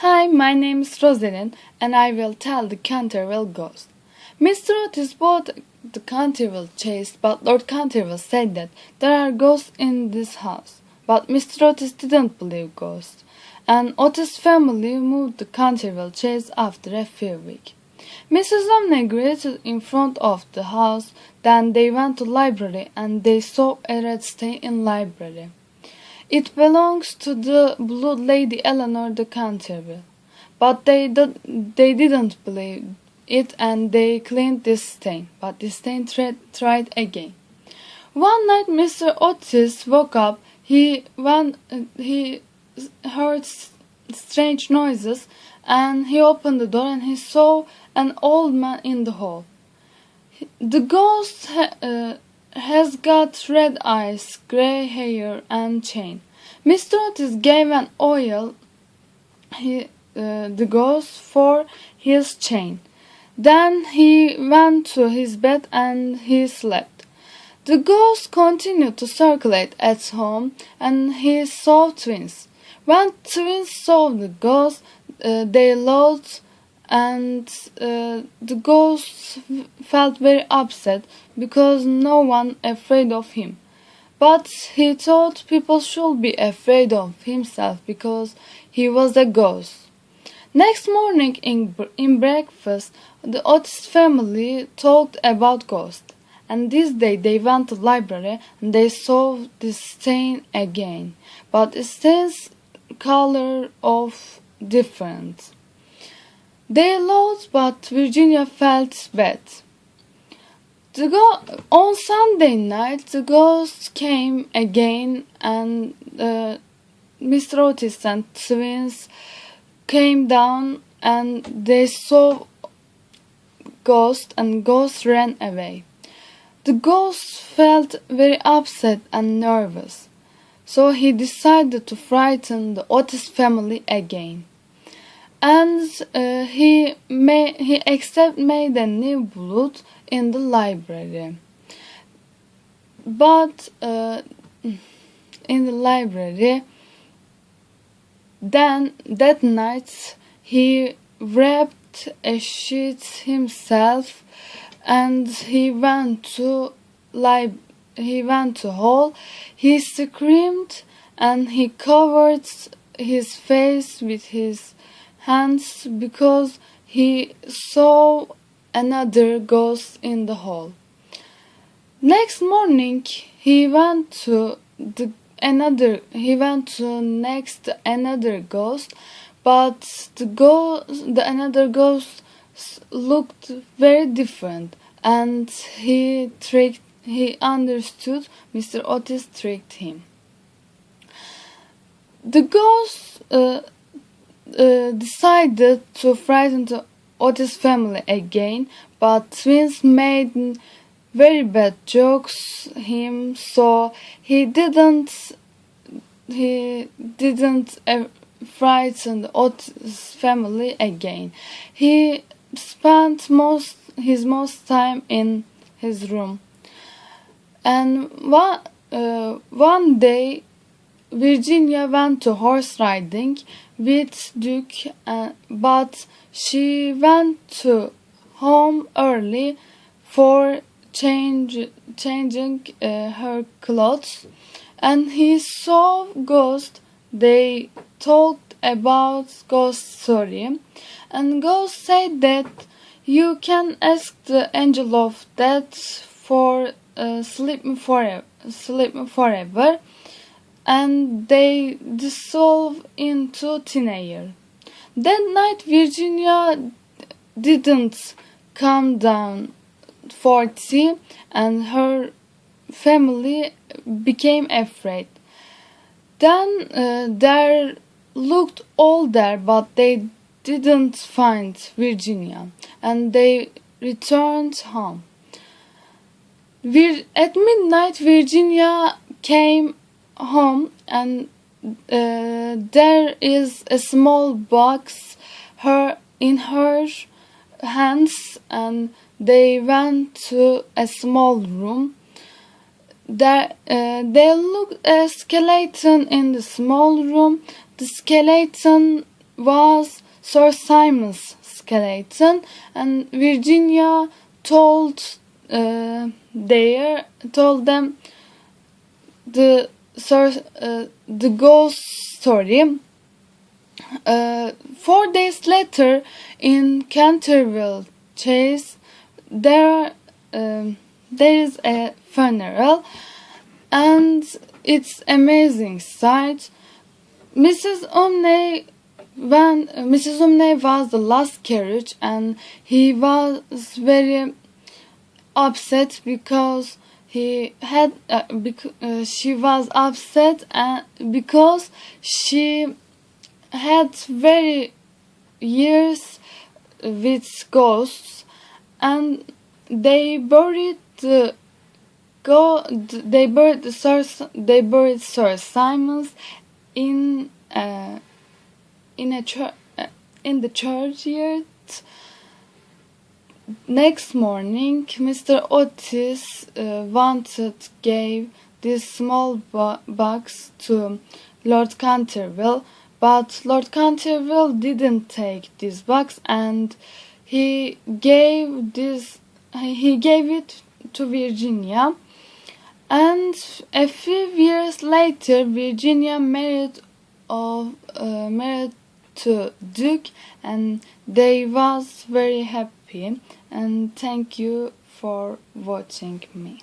Hi, my name is Rozerin, and I will tell the Canterville ghost. Mr. Otis bought the Canterville chase, but Lord Canterville said that there are ghosts in this house. But Mr. Otis didn't believe ghosts, and Otis' family moved the Canterville chase after a few weeks. Mrs. Omney greeted in front of the house, then they went to library and they saw a red stain in library. It belongs to the Blue Lady Eleanor de Canterville, but they didn't believe it and they cleaned this stain, but the stain tried again. One night Mr. Otis woke up. He heard strange noises and he opened the door and he saw an old man in the hall. The ghost has got red eyes, grey hair and chain. Mr. Otis gave an oil the ghost for his chain. Then he went to his bed and he slept. The ghost continued to circulate at home and he saw twins. When twins saw the ghost, they laughed and the ghost felt very upset because no one afraid of him. But he thought people should be afraid of himself because he was a ghost. Next morning in breakfast, the Otis family talked about ghosts. And this day they went to the library and they saw this stain again. But the stain's color of different. They lost, but Virginia felt bad. On Sunday night, the ghost came again, and Mr. Otis and twins came down, and they saw ghost, and ghost ran away. The ghost felt very upset and nervous, so he decided to frighten the Otis family again. And he made a new blood in the library. But then that night he wrapped a sheet himself, and he went to hall. He screamed and he covered his face with his hands because he saw another ghost in the hall. Next morning he went to another ghost, but the another ghost looked very different, and he understood Mr. Otis tricked him. The ghost decided to frighten the Otis family again, but twins made very bad jokes him, so he didn't frighten the Otis family again. He spent his most time in his room. And one day Virginia went to horse riding with Duke, but she went to home early for changing her clothes, and he saw ghost. They talked about ghost story, and ghost said that you can ask the angel of death for sleep forever, and they dissolve into thin air. That night Virginia didn't come down for tea, and her family became afraid. Then they looked all there, but they didn't find Virginia, and they returned home. At midnight Virginia came home, and there is a small box in her hands, and they went to a small room. They looked at a skeleton in the small room. The skeleton was Sir Simon's skeleton, and Virginia told them the ghost story. 4 days later, in Canterville Chase, there is a funeral, and it's amazing sight. When Mrs. Umney was the last carriage, and he was very upset because she was upset because she had very years with ghosts, and they buried Sir Simon's in the churchyard. Next morning, Mr. Otis gave this small box to Lord Canterville, but Lord Canterville didn't take this box, and he gave it to Virginia. And a few years later, Virginia married to Duke, and they was very happy. And thank you for watching me.